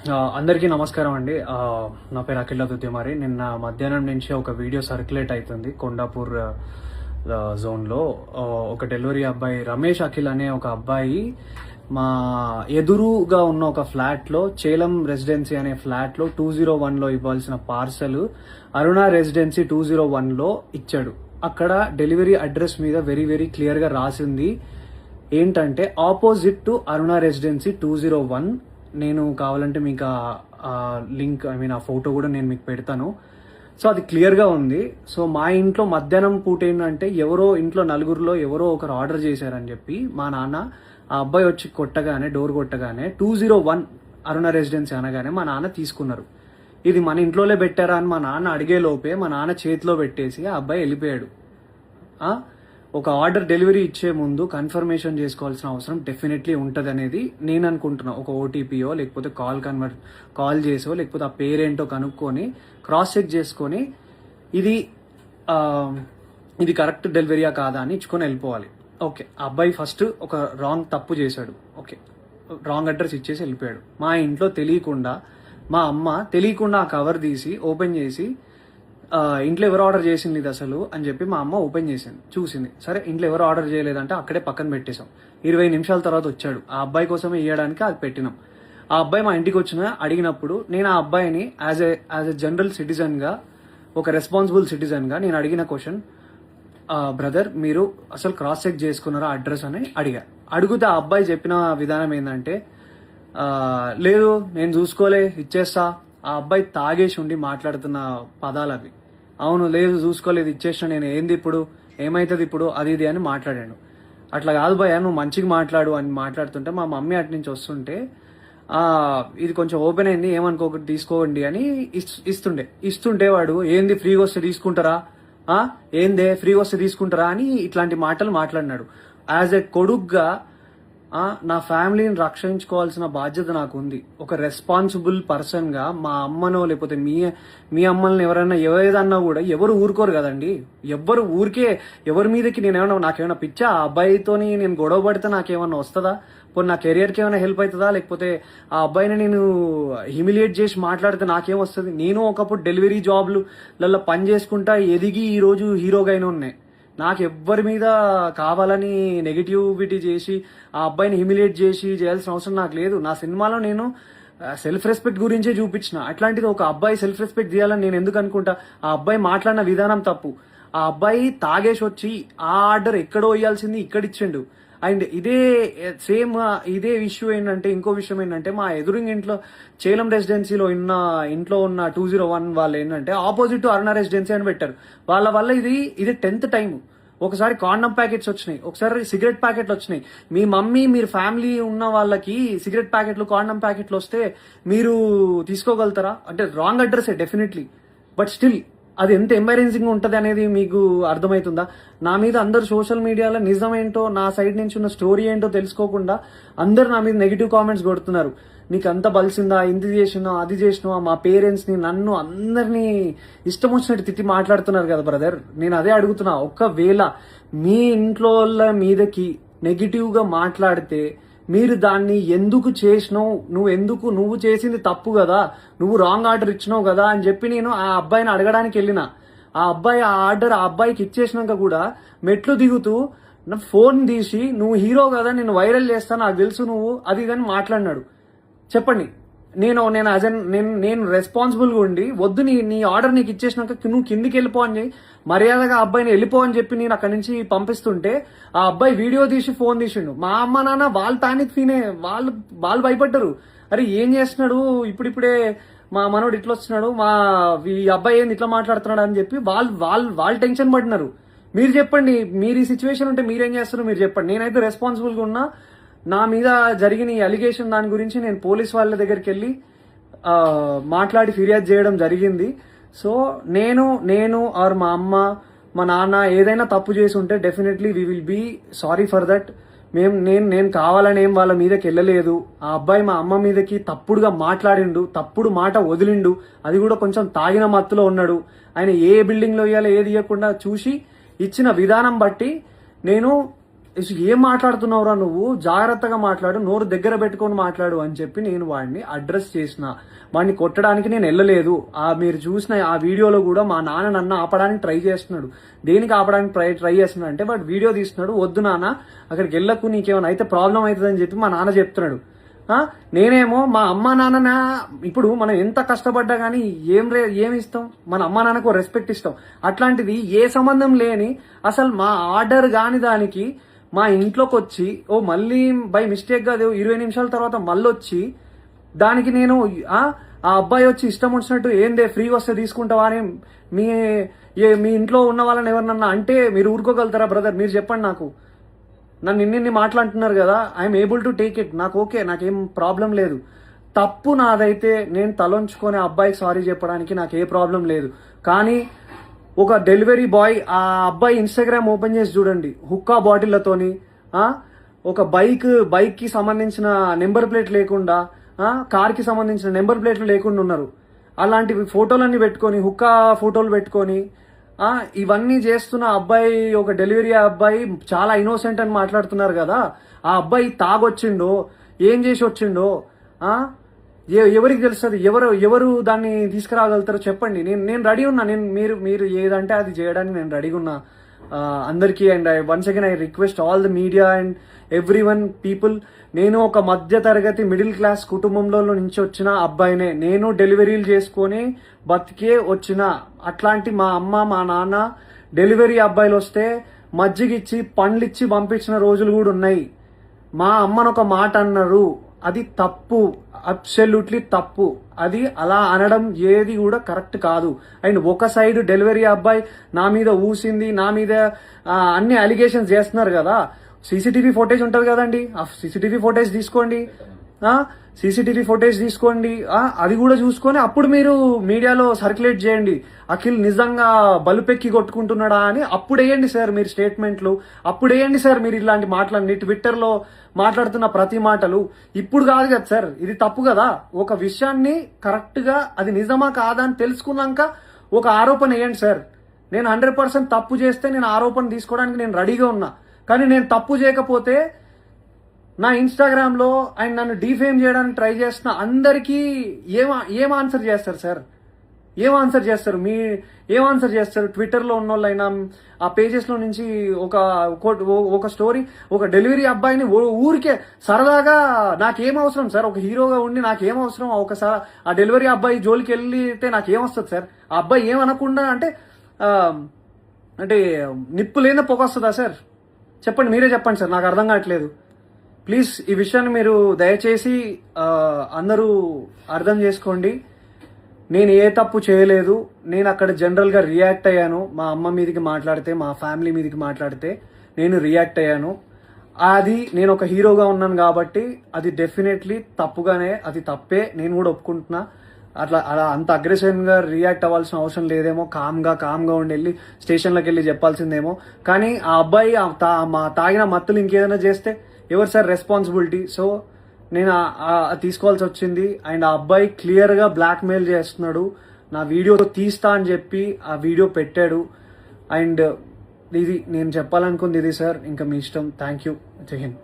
అందరికీ నమస్కారం అండి. నా పేరు అఖిల్ దుద్యమారి. నిన్న మధ్యాహ్నం నుంచి ఒక వీడియో సర్క్యులేట్ అవుతుంది కొండాపూర్ జోన్లో. ఒక డెలివరీ అబ్బాయి రమేష్ అఖిల్ అనే ఒక అబ్బాయి మా ఎదురుగా ఉన్న ఒక ఫ్లాట్లో, చేలం రెసిడెన్సీ అనే ఫ్లాట్లో 201లో ఇవ్వాల్సిన పార్సల్ అరుణ రెసిడెన్సీ 201లో ఇచ్చాడు. అక్కడ డెలివరీ అడ్రస్ మీద వెరీ వెరీ క్లియర్గా రాసింది ఏంటంటే ఆపోజిట్ టు అరుణ రెసిడెన్సీ 201. నేను కావాలంటే మీకు ఆ లింక్ ఆ ఫోటో కూడా నేను మీకు పెడతాను. సో అది క్లియర్గా ఉంది. సో మా ఇంట్లో మధ్యాహ్నం పూట ఏంటంటే ఎవరో ఇంట్లో నలుగురిలో ఎవరో ఒకరు ఆర్డర్ చేశారని చెప్పి మా నాన్న ఆ అబ్బాయి వచ్చి డోర్ కొట్టగానే 201 అరుణ రెసిడెన్సీ అనగానే మా నాన్న తీసుకున్నారు. ఇది మన ఇంట్లోనే పెట్టారా అని మా నాన్న అడిగే లోపే మా నాన్న చేతిలో పెట్టేసి ఆ అబ్బాయి వెళ్ళిపోయాడు. ఒక ఆర్డర్ డెలివరీ ఇచ్చే ముందు కన్ఫర్మేషన్ చేసుకోవాల్సిన అవసరం డెఫినెట్లీ ఉంటుంది అనేది నేను అనుకుంటున్నా. ఒక ఓటీపీయో లేకపోతే కాల్ చేసో లేకపోతే ఆ పేరేంటో కనుక్కొని క్రాస్ చెక్ చేసుకొని ఇది కరెక్ట్ డెలివరీయా కాదా అని ఇచ్చుకొని వెళ్ళిపోవాలి. ఓకే, ఆ అబ్బాయి ఫస్ట్ ఒక తప్పు చేశాడు. ఓకే, రాంగ్ అడ్రస్ ఇచ్చేసి వెళ్ళిపోయాడు. మా ఇంట్లో తెలియకుండా మా అమ్మ ఆ కవర్ తీసి ఓపెన్ చేసి ఇంట్లో ఎవరు ఆర్డర్ చేసింది ఇది అసలు అని చెప్పి మా అమ్మ ఓపెన్ చూసింది. సరే, ఇంట్లో ఎవరు ఆర్డర్ చేయలేదంటే అక్కడే పక్కన పెట్టేశాం. 20 నిమిషాల తర్వాత వచ్చాడు. ఆ అబ్బాయి కోసమే ఇవ్వడానికి అది పెట్టినాం. ఆ అబ్బాయి మా ఇంటికి అడిగినప్పుడు నేను ఆ అబ్బాయిని యాజ్ ఎ జనరల్ సిటిజన్గా, ఒక రెస్పాన్సిబుల్ సిటిజన్గా నేను అడిగిన క్వశ్చన్, బ్రదర్ మీరు అసలు క్రాస్ చెక్ చేసుకున్నారా అడ్రస్ అని అడిగితే ఆ అబ్బాయి చెప్పిన విధానం ఏంటంటే, లేదు నేను చూసుకోలే ఇచ్చేస్తా. ఆ అబ్బాయి తాగేసి ఉండి మాట్లాడుతున్న పదాలు అవి. అవును, లేదు చూసుకోలేదు ఇచ్చేసిన, నేను ఏంది ఇప్పుడు, ఏమైతుంది ఇప్పుడు, అది ఇది అని మాట్లాడాను. అట్లా కాదు భయ్యా, నువ్వు మంచిగా మాట్లాడు అని మాట్లాడుతుంటే మా మమ్మీ అటు నుంచి వస్తుంటే ఇది కొంచెం ఓపెన్ అయింది ఏమనుకోకటి తీసుకోండి అని ఇస్తుంటే వాడు ఏంది ఫ్రీగా వస్తే తీసుకుంటారా, ఏందే ఫ్రీగా వస్తే తీసుకుంటారా అని ఇట్లాంటి మాటలు మాట్లాడినాడు. యాజ్ ఎ కొడుగ్గా నా ఫ్యామిలీని రక్షించుకోవాల్సిన బాధ్యత నాకు ఉంది. ఒక రెస్పాన్సిబుల్ పర్సన్ గా మా అమ్మనో లేకపోతే మీ అమ్మల్ని ఎవరైనా ఏదన్నా కూడా ఎవరు ఊరుకోరు కదండి. ఎవరి మీదకి నాకేమైనా పిచ్చా, ఆ అబ్బాయితోని నేను గొడవ పడితే నాకేమన్నా వస్తుందా, పోనీ నా కెరియర్కి ఏమైనా హెల్ప్ అవుతుందా, లేకపోతే ఆ అబ్బాయిని నేను హ్యూమిలియేట్ చేసి మాట్లాడితే నాకేం వస్తుంది. నేను ఒకప్పుడు డెలివరీ జాబ్లలో పని చేసుకుంటా ఎదిగి ఈ రోజు హీరోగా అయినా ఉన్నాయి. నాకు ఎవ్వరి మీద కావాలని నెగిటివిటీ చేసి ఆ అబ్బాయిని హ్యూమిలియేట్ చేసి చేయాల్సిన అవసరం నాకు లేదు. నా సినిమాలో నేను సెల్ఫ్ రెస్పెక్ట్ గురించే చూపించిన. అట్లాంటిది ఒక అబ్బాయి సెల్ఫ్ రెస్పెక్ట్ చేయాలని నేను ఎందుకు అనుకుంటా? ఆ అబ్బాయి మాట్లాడిన విధానం తప్పు. ఆ అబ్బాయి తాగేసి వచ్చి ఆ ఆర్డర్ ఎక్కడో ఇవ్వాల్సింది ఇక్కడ ఇచ్చిండు. అండ్ ఇదే ఇష్యూ ఏంటంటే, ఇంకో విషయం ఏంటంటే, మా ఎదురుంగి ఇంట్లో చేలం రెసిడెన్సీలో ఇంట్లో ఉన్న 201 వాళ్ళు ఏంటంటే ఆపోజిట్ అరుణ రెసిడెన్సీ అని పెట్టారు. వాళ్ళ వల్ల ఇది 10th టైం. ఒకసారి కాండమ్ ప్యాకెట్స్ వచ్చినాయి, ఒకసారి సిగరెట్ ప్యాకెట్లు వచ్చినాయి. మీ మమ్మీ మీరు ఫ్యామిలీ ఉన్న వాళ్ళకి సిగరెట్ ప్యాకెట్లు కాండమ్ ప్యాకెట్లు వస్తే మీరు తీసుకోగలుగుతారా? అంటే wrong address definitely, but still అది ఎంత ఎంబారెన్సింగ్ ఉంటుంది అనేది మీకు అర్థమవుతుందా? నా మీద అందరు సోషల్ మీడియాలో నిజమేంటో, నా సైడ్ నుంచి ఉన్న స్టోరీ ఏంటో తెలుసుకోకుండా అందరు నా మీద నెగిటివ్ కామెంట్స్ కొడుతున్నారు. నీకు అంత బలిసిందా, ఇంత చేసినా అది చేసినా, మా పేరెంట్స్ని నన్ను అందరినీ ఇష్టం వచ్చినట్టు తిట్టి మాట్లాడుతున్నారు కదా బ్రదర్. నేను అదే అడుగుతున్నా, ఒకవేళ మీ ఇంట్లో మీదకి నెగిటివ్గా మాట్లాడితే మీరు దాన్ని ఎందుకు చేసినావు, నువ్వు చేసింది తప్పు కదా, నువ్వు రాంగ్ ఆర్డర్ ఇచ్చినావు కదా అని చెప్పి నేను ఆ అబ్బాయిని అడగడానికి వెళ్ళిన. ఆ అబ్బాయి ఆ ఆర్డర్ ఆ అబ్బాయికి ఇచ్చేసినాక కూడా మెట్లు దిగుతూ నా ఫోన్ తీసి నువ్వు హీరో కదా, నేను వైరల్ చేస్తా, నాకు తెలుసు నువ్వు అది కానీ మాట్లాడినాడు. చెప్పండి, నేను రెస్పాన్సిబుల్గా ఉండి వద్దు నీ ఆర్డర్ నీకు ఇచ్చేసినాక నువ్వు కిందికి వెళ్ళిపో అని మర్యాదగా ఆ అబ్బాయిని వెళ్ళిపో అని చెప్పి నేను అక్కడి నుంచి పంపిస్తుంటే ఆ అబ్బాయి వీడియో తీసి ఫోన్ తీసిండు. మా అమ్మ నాన్న వాళ్ళు పానిక్ వాళ్ళు భయపడ్డారు. అరే ఏం చేస్తున్నాడు ఇప్పుడిప్పుడే మా మనోడు ఇట్లా వస్తున్నాడు, ఈ అబ్బాయి ఏంది ఇట్లా మాట్లాడుతున్నాడు అని చెప్పి వాళ్ళు టెన్షన్ పడినారు. మీరు చెప్పండి, మీరు ఈ సిచ్యువేషన్ ఉంటే మీరేం చేస్తారు మీరు చెప్పండి. నేనైతే రెస్పాన్సిబుల్గా ఉన్నా. నా మీద జరిగిన ఈ అలిగేషన్ దాని గురించి నేను పోలీస్ వాళ్ళ దగ్గరికి వెళ్ళి మాట్లాడి ఫిర్యాదు చేయడం జరిగింది. సో నేను ఆర్ మా అమ్మ మా నాన్న ఏదైనా తప్పు చేసి ఉంటే definitely we will be sorry for that. నేను కావాలని ఏం వాళ్ళ మీదకి వెళ్ళలేదు. ఆ అబ్బాయి మా అమ్మ మీదకి తప్పుడుగా మాట్లాడిండు, తప్పుడు మాట వదిలిండు, అది కూడా కొంచెం తాగిన మత్తులో ఉన్నాడు. ఆయన ఏ బిల్డింగ్లో ఇవ్వాలో ఏది ఇవ్వకుండా చూసి ఇచ్చిన విధానం బట్టి నేను ఏం మాట్లాడుతున్నావురా నువ్వు, జాగ్రత్తగా మాట్లాడు, నోరు దగ్గర పెట్టుకొని మాట్లాడు అని చెప్పి నేను వాడిని అడ్రస్ చేసిన. వాడిని కొట్టడానికి నేను వెళ్ళలేదు. మీరు చూసిన ఆ వీడియోలో కూడా మా నాన్న నన్ను ఆపడానికి ట్రై చేస్తున్నాడు. దేనికి ఆపడానికి ట్రై చేస్తున్నాడు అంటే వాడు వీడియో తీస్తున్నాడు, వద్దు నాన్న అక్కడికి వెళ్ళకు, నీకేమైనా అయితే ప్రాబ్లం అవుతుందని చెప్పి మా నాన్న చెప్తున్నాడు. నేనేమో మా అమ్మ నాన్న, ఇప్పుడు మనం ఎంత కష్టపడ్డా కానీ ఏమి ఇస్తాం, మన అమ్మ నాన్నకు రెస్పెక్ట్ ఇస్తాం. అట్లాంటిది ఏ సంబంధం లేని అసలు మా ఆర్డర్ కాని దానికి మా ఇంట్లోకి వచ్చి మళ్ళీ బై మిస్టేక్ గా 20 నిమిషాల తర్వాత మళ్ళీ వచ్చి దానికి నేను ఆ అబ్బాయి వచ్చి ఇష్టం వచ్చినట్టు ఏందే ఫ్రీగా వస్తే తీసుకుంటావా అని మీ ఇంట్లో ఉన్న వాళ్ళని ఎవరినన్నా అంటే మీరు ఊరుకోగలుగుతారా బ్రదర్? మీరు చెప్పండి నాకు. నన్ను ఇన్ని మాట్లాడుతున్నారు కదా, I'm able to take it. నాకు ఓకే, నాకేం ప్రాబ్లం లేదు. తప్పు నాదైతే నేను తలొంచుకొని అబ్బాయికి సారీ చెప్పడానికి నాకు ఏ ప్రాబ్లం లేదు. కానీ ఒక డెలివరీ బాయ్ ఆ అబ్బాయి ఇన్స్టాగ్రామ్ ఓపెన్ చేసి చూడండి, హుక్కా బాటిళ్లతోని ఒక బైక్ కి సంబంధించిన నెంబర్ ప్లేట్ లేకుండా, కార్ కి సంబంధించిన నెంబర్ ప్లేట్లు లేకుండా ఉన్నారు. అలాంటివి ఫోటోలన్నీ పెట్టుకొని, హుక్కా ఫోటోలు పెట్టుకొని ఇవన్నీ చేస్తున్న అబ్బాయి, ఒక డెలివరీ అబ్బాయి చాలా ఇన్నోసెంట్ అని మాట్లాడుతున్నారు కదా. ఆ అబ్బాయి తాగొచ్చిండో ఏం చేసి వచ్చిండో ఎవరికి తెలుస్తుంది? ఎవరు దాన్ని తీసుకురాగలుగుతారో చెప్పండి. నేను రెడీ ఉన్నా. మీరు ఏదంటే అది చేయడానికి నేను రెడీగా ఉన్నా అందరికీ. And once again I request all the media and every one people. నేను ఒక మధ్య తరగతి మిడిల్ క్లాస్ కుటుంబంలో నుంచి వచ్చిన అబ్బాయినే. నేను డెలివరీలు చేసుకొని బతికే వచ్చిన. అట్లాంటి మా అమ్మ మా నాన్న డెలివరీ అబ్బాయిలు వస్తే మజ్జిగిచ్చి పండ్లిచ్చి పంపించిన రోజులు కూడా ఉన్నాయి. మా అమ్మను ఒక మాట అన్నారు, అది తప్పు, అబ్సల్యూట్లీ తప్పు. అది అలా అనడం ఏది కూడా కరెక్ట్ కాదు. అండ్ ఒక సైడ్ డెలివరీ అబ్బాయి నా మీద ఊసింది, నా మీద అన్ని అలిగేషన్స్ చేస్తున్నారు కదా. సీసీటీవీ ఫుటేజ్ ఉంటది కదండి, ఆ సీసీటీవీ ఫుటేజ్ తీసుకోండి. సీసీటీవీ ఫుటేజ్ తీసుకోండి, అది కూడా చూసుకొని అప్పుడు మీరు మీడియాలో సర్క్యులేట్ చేయండి. అఖిల్ నిజంగా బలుపెక్కి కొట్టుకుంటున్నాడా అని అప్పుడు వేయండి సార్ మీరు స్టేట్మెంట్లు. అప్పుడు వేయండి సార్ మీరు ఇలాంటి మాటలన్నీ ట్విట్టర్లో మాట్లాడుతున్న ప్రతి మాటలు. ఇప్పుడు కాదు కదా సార్, ఇది తప్పు కదా. ఒక విషయాన్ని కరెక్ట్ గా అది నిజమా కాదా అని తెలుసుకున్నాక ఒక ఆరోపణ వేయండి సార్. నేను 100% తప్పు చేస్తే నేను ఆరోపణ తీసుకోవడానికి నేను రెడీగా ఉన్నా. కానీ నేను తప్పు చేయకపోతే నా ఇన్స్టాగ్రామ్ లో ఆయన నన్ను డిఫేమ్ చేయడానికి ట్రై చేస్తున్న అందరికీ ఏం ఆన్సర్ చేస్తారు సార్? ఏం ఆన్సర్ చేస్తారు? ఏం ఆన్సర్ చేస్తారు? ట్విట్టర్లో ఉన్న వాళ్ళైనా ఆ పేజెస్ లో నుంచి ఒక స్టోరీ, ఒక డెలివరీ అబ్బాయిని ఊరికే సరదాగా నాకేం అవసరం సార్? ఒక హీరోగా ఉండి నాకేం అవసరం? ఒకసారి ఆ డెలివరీ అబ్బాయి జోలికి వెళ్తే నాకేం వస్తుంది సార్? ఆ అబ్బాయి ఏమనకుండా అంటే నిప్పు లేని పొగ వస్తుందా సార్? చెప్పండి, మీరే చెప్పండి సార్, నాకు అర్థం కావట్లేదు. ప్లీజ్ ఈ విషయాన్ని మీరు దయచేసి అందరూ అర్థం చేసుకోండి. నేను ఏ తప్పు చేయలేదు. నేను అక్కడ జనరల్గా రియాక్ట్ అయ్యాను. మా అమ్మ మీదకి మాట్లాడితే, మా ఫ్యామిలీ మీదకి మాట్లాడితే నేను రియాక్ట్ అయ్యాను. అది నేను ఒక హీరోగా ఉన్నాను కాబట్టి అది డెఫినెట్లీ తప్పుగానే, అది తప్పే, నేను కూడా ఒప్పుకుంటున్నా. అలా అంత అగ్రెసివ్గా రియాక్ట్ అవ్వాల్సిన అవసరం లేదేమో. కామ్గా ఉండి వెళ్ళి స్టేషన్లోకి వెళ్ళి చెప్పాల్సిందేమో. కానీ ఆ అబ్బాయి తాగిన మత్తులు ఇంకేదైనా చేస్తే ఎవరు సార్ రెస్పాన్సిబిలిటీ? సో నేను తీసుకోవాల్సి వచ్చింది. అండ్ ఆ అబ్బాయి క్లియర్గా బ్లాక్ మెయిల్ చేస్తున్నాడు. నా వీడియో తీస్తా అని చెప్పి ఆ వీడియో పెట్టాడు. అండ్ ఇది నేను చెప్పాలనుకుంది ఇది సార్. ఇంకా మీ ఇష్టం. Thank you. జై హింద్.